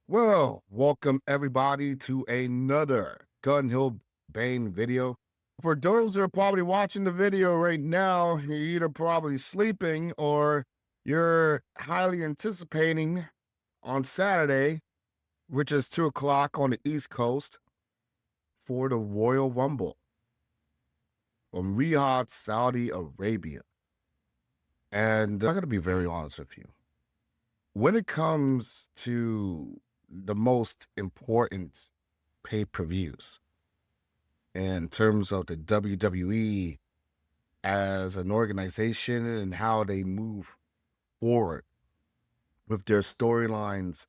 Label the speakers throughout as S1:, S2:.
S1: Well, welcome everybody to another Gun Hill Bane video. For those who are probably watching the video right now, you're either probably sleeping or you're highly anticipating on Saturday, which is 2 o'clock on the East Coast, for the Royal Rumble from Riyadh, Saudi Arabia. And I'm going to be very honest with you. When it comes to the most important pay-per-views, in terms of the WWE as an organization and how they move forward with their storylines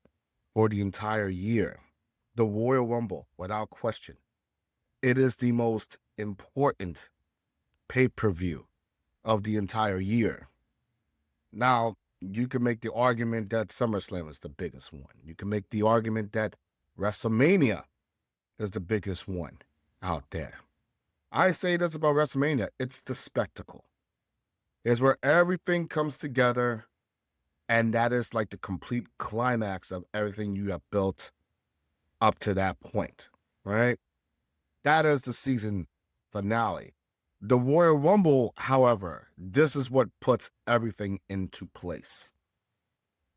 S1: for the entire year. The Royal Rumble, without question, it is the most important pay-per-view of the entire year. Now, you can make the argument that SummerSlam is the biggest one. You can make the argument that WrestleMania is the biggest one out there. I say this about WrestleMania. It's the spectacle. It's where everything comes together, and that is like the complete climax of everything you have built up to that point, right? That is the season finale. The Royal Rumble, however, this is what puts everything into place.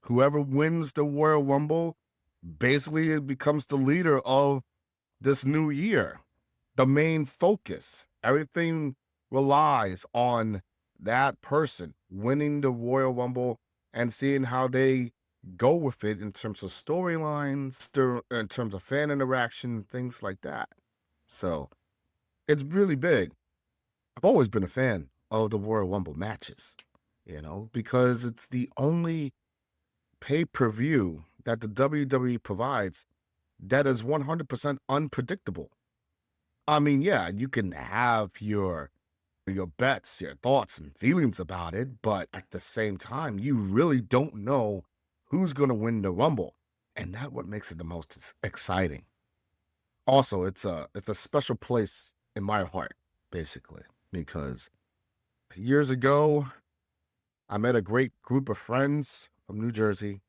S1: Whoever wins the Royal Rumble basically becomes the leader of this new year. The main focus, everything relies on that person winning the Royal Rumble and seeing how they go with it in terms of storylines, in terms of fan interaction, things like that. So it's really big. I've always been a fan of the Royal Rumble matches, because it's the only pay-per-view that the WWE provides that is 100% unpredictable. I mean, yeah, you can have your bets, your thoughts and feelings about it, but at the same time, you really don't know who's going to win the Rumble, and that's what makes it the most exciting. Also, it's a special place in my heart, basically, because years ago, I met a great group of friends from New Jersey.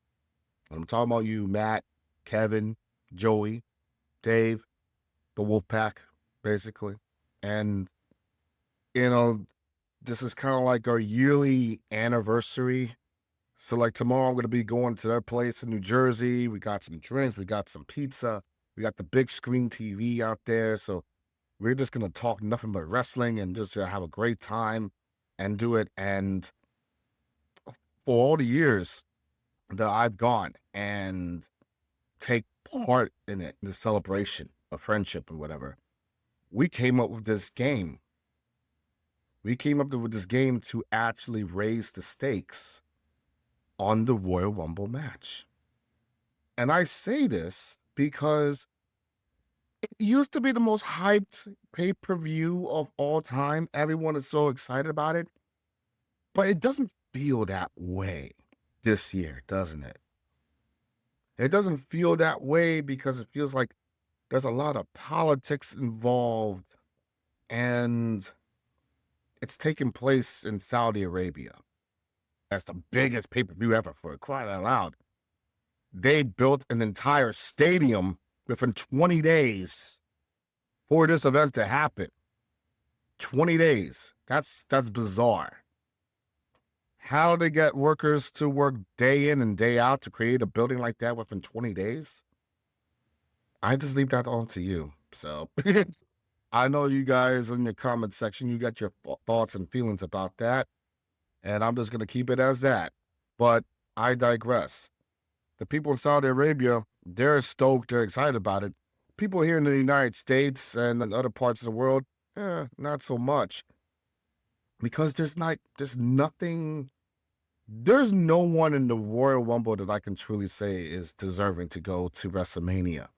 S1: I'm talking about you, Matt, Kevin, Joey, Dave, the Wolfpack, basically. And, this is kind of like our yearly anniversary. So, like, tomorrow I'm going to be going to their place in New Jersey. We got some drinks, we got some pizza, we got the big screen TV out there. So, we're just going to talk nothing but wrestling and just have a great time and do it. And for all the years that I've gone and take part in it, the celebration of friendship and whatever, we came up with this game. We came up with this game to actually raise the stakes on the Royal Rumble match. And I say this because it used to be the most hyped pay-per-view of all time. Everyone is so excited about it, but it doesn't feel that way this year, doesn't it? It doesn't feel that way because it feels like there's a lot of politics involved, and it's taking place in Saudi Arabia. That's the biggest pay-per-view ever, for crying out loud. They built an entire stadium within 20 days for this event to happen. 20 days. That's bizarre. How they get workers to work day in and day out to create a building like that within 20 days? I just leave that on to you. So I know you guys in the comment section, you got your thoughts and feelings about that. And I'm just going to keep it as that. But I digress. The people in Saudi Arabia, they're stoked, they're excited about it. People here in the United States and in other parts of the world, not so much. Because there's nothing, there's no one in the Royal Rumble that I can truly say is deserving to go to WrestleMania.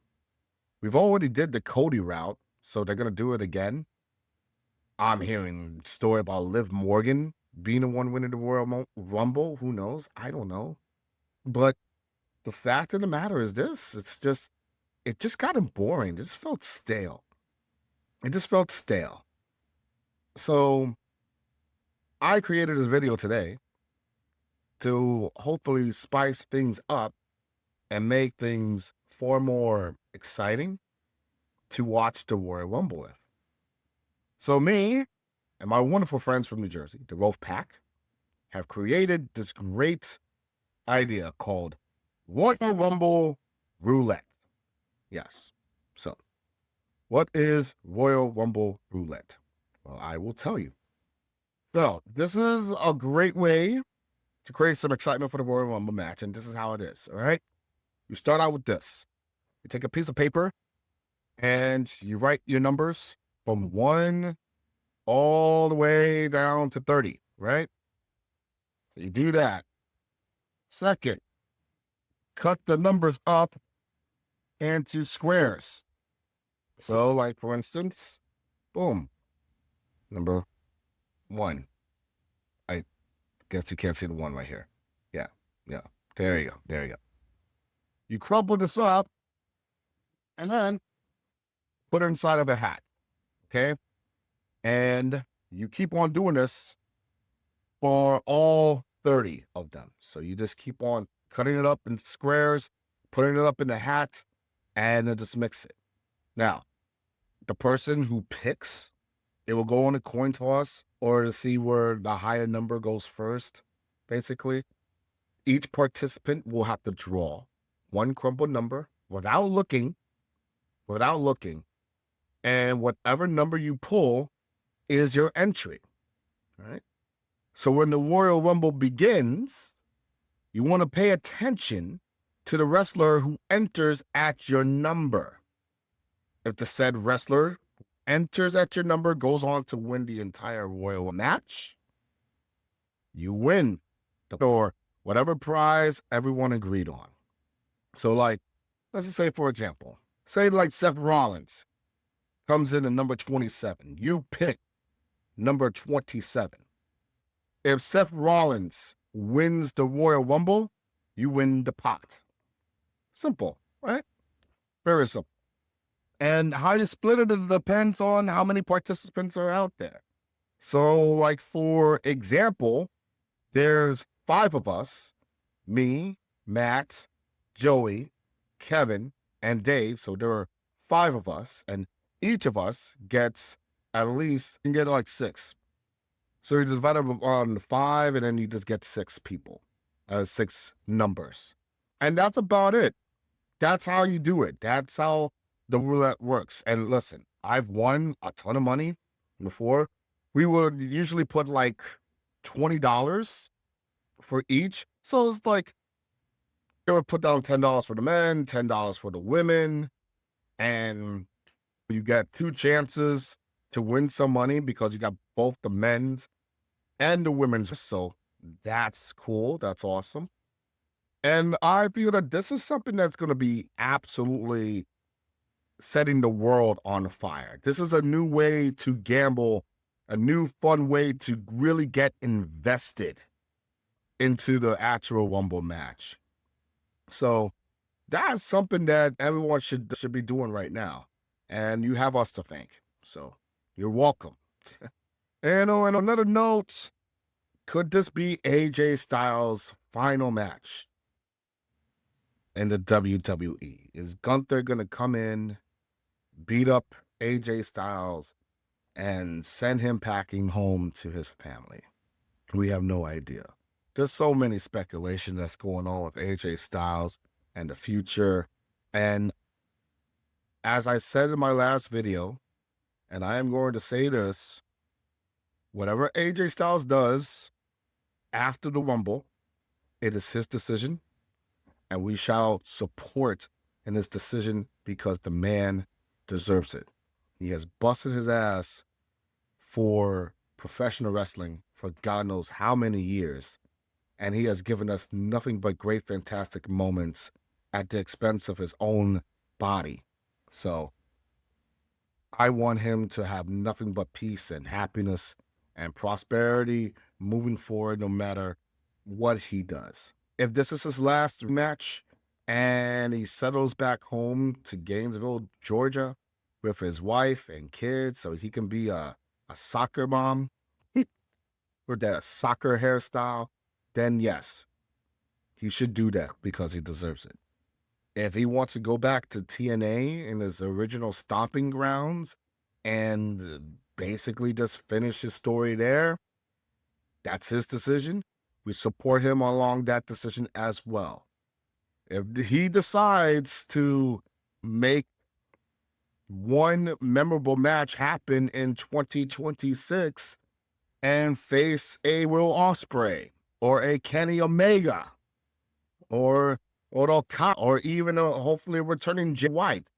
S1: We've already did the Cody route, so they're going to do it again. I'm hearing a story about Liv Morgan being the one winning the Royal Rumble. Who knows? I don't know. But the fact of the matter is this, it just got boring. It just felt stale. It just felt stale. So I created this video today to hopefully spice things up and make things far more exciting to watch the Royal Rumble with. So me and my wonderful friends from New Jersey, the Wolf Pack, have created this great idea called Royal Rumble Roulette. Yes. So, what is Royal Rumble Roulette? Well, I will tell you. So, this is a great way to create some excitement for the Royal Rumble match, and this is how it is, all right? You start out with this. You take a piece of paper, and you write your numbers from 1 all the way down to 30, right? So you do that. Second, cut the numbers up into squares. So, like, for instance, boom, number 1. I guess you can't see the 1 right here. Yeah. There you go. You crumple this up and then put it inside of a hat, okay? And you keep on doing this for all 30 of them. So you just keep on cutting it up in squares, putting it up in the hat, and then just mix it. Now, the person who picks, it will go on a coin toss or to see where the higher number goes first, basically. Each participant will have to draw one crumpled number without looking, and whatever number you pull is your entry, all right? So when the Royal Rumble begins, you want to pay attention to the wrestler who enters at your number. If the said wrestler enters at your number, goes on to win the entire Royal match, you win or whatever prize everyone agreed on. So, like, let's just say, for example, like Seth Rollins comes in at number 27. You pick number 27. If Seth Rollins wins the Royal Rumble, you win the pot. Simple, right? Very simple. And how you split it depends on how many participants are out there. So, like, for example, there's 5 of us, me, Matt, Joey, Kevin, and Dave. So there are 5 of us, and each of us gets at least, you can get like 6. So you divide it on 5, and then you just get 6 people, 6 numbers. And that's about it. That's how you do it. That's how the roulette works. And listen, I've won a ton of money before. We would usually put like $20 for each. So it's like, they would put down $10 for the men, $10 for the women, and you get 2 chances to win some money because you got both the men's and the women's. So that's cool. That's awesome. And I feel that this is something that's going to be absolutely setting the world on fire. This is a new way to gamble, a new fun way to really get invested into the actual Rumble match. So that's something that everyone should be doing right now. And you have us to thank. So you're welcome. And on another note, could this be AJ Styles' final match in the WWE? Is Gunther going to come in, beat up AJ Styles, and send him packing home to his family? We have no idea. There's so many speculation that's going on with AJ Styles and the future. And as I said in my last video, and I am going to say this, whatever AJ Styles does after the Rumble, it is his decision, and we shall support in his decision because the man deserves it. He has busted his ass for professional wrestling for God knows how many years, and he has given us nothing but great, fantastic moments at the expense of his own body. So I want him to have nothing but peace and happiness and prosperity moving forward, no matter what he does. If this is his last match and he settles back home to Gainesville, Georgia, with his wife and kids, so he can be a soccer mom with that soccer hairstyle, then yes, he should do that because he deserves it. If he wants to go back to TNA in his original stomping grounds and basically just finish his story there, that's his decision. We support him along that decision as well. If he decides to make one memorable match happen in 2026 and face a Will Ospreay or a Kenny Omega or or even hopefully returning Jay White,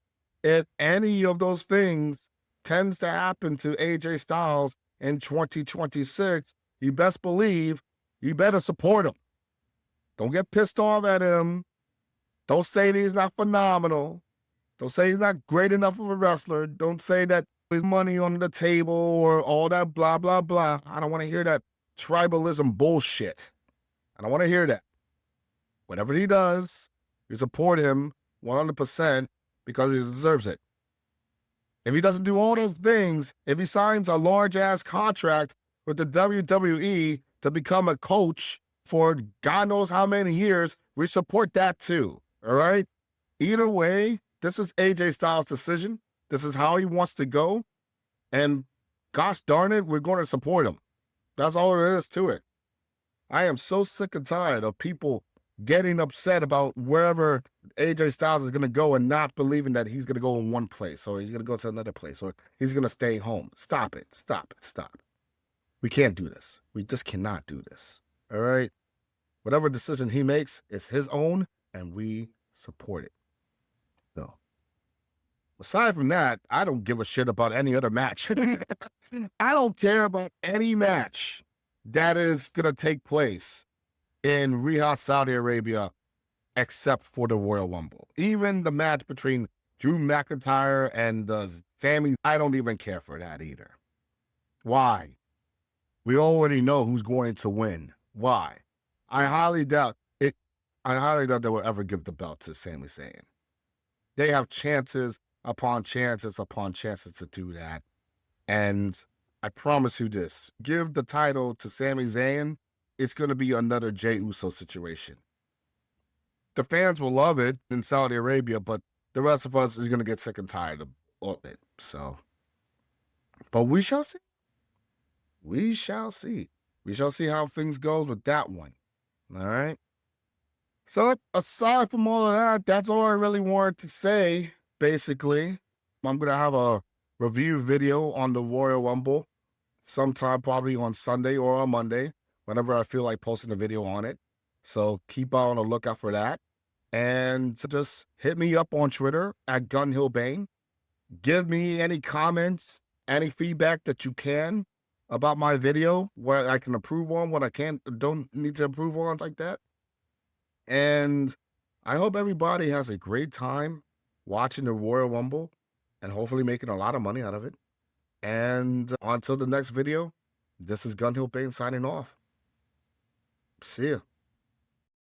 S1: if any of those things tends to happen to AJ Styles in 2026, you best believe you better support him. Don't get pissed off at him. Don't say that he's not phenomenal. Don't say he's not great enough of a wrestler. Don't say that his money on the table or all that blah, blah, blah. I don't want to hear that tribalism bullshit. I don't want to hear that. Whatever he does, you support him 100% because he deserves it. If he doesn't do all those things, if he signs a large-ass contract with the WWE to become a coach for God knows how many years, we support that too, all right? Either way, this is AJ Styles' decision. This is how he wants to go. And gosh darn it, we're going to support him. That's all there is to it. I am so sick and tired of people getting upset about wherever AJ Styles is going to go and not believing that he's going to go in one place or he's going to go to another place or he's going to stay home. Stop it. Stop it. Stop. We can't do this. We just cannot do this. All right? Whatever decision he makes is his own, and we support it. So, aside from that, I don't give a shit about any other match. I don't care about any match that is going to take place in Riyadh, Saudi Arabia, except for the Royal Rumble. Even the match between Drew McIntyre and Sami, I don't even care for that either. Why? We already know who's going to win. Why? I highly doubt it. I highly doubt they will ever give the belt to Sami Zayn. They have chances upon chances upon chances to do that. And I promise you this, give the title to Sami Zayn, it's going to be another Jey Uso situation. The fans will love it in Saudi Arabia, but the rest of us is going to get sick and tired of it. So, but we shall see. We shall see. We shall see how things goes with that one. All right. So aside from all of that, that's all I really wanted to say, basically. I'm going to have a review video on the Royal Rumble sometime probably on Sunday or on Monday, whenever I feel like posting a video on it. So keep on the lookout for that. And just hit me up on Twitter at GunHillBane. Give me any comments, any feedback that you can about my video, what I can improve on, what I don't need to improve on, like that. And I hope everybody has a great time watching the Royal Rumble and hopefully making a lot of money out of it. And until the next video, this is GunHillBane signing off. See ya.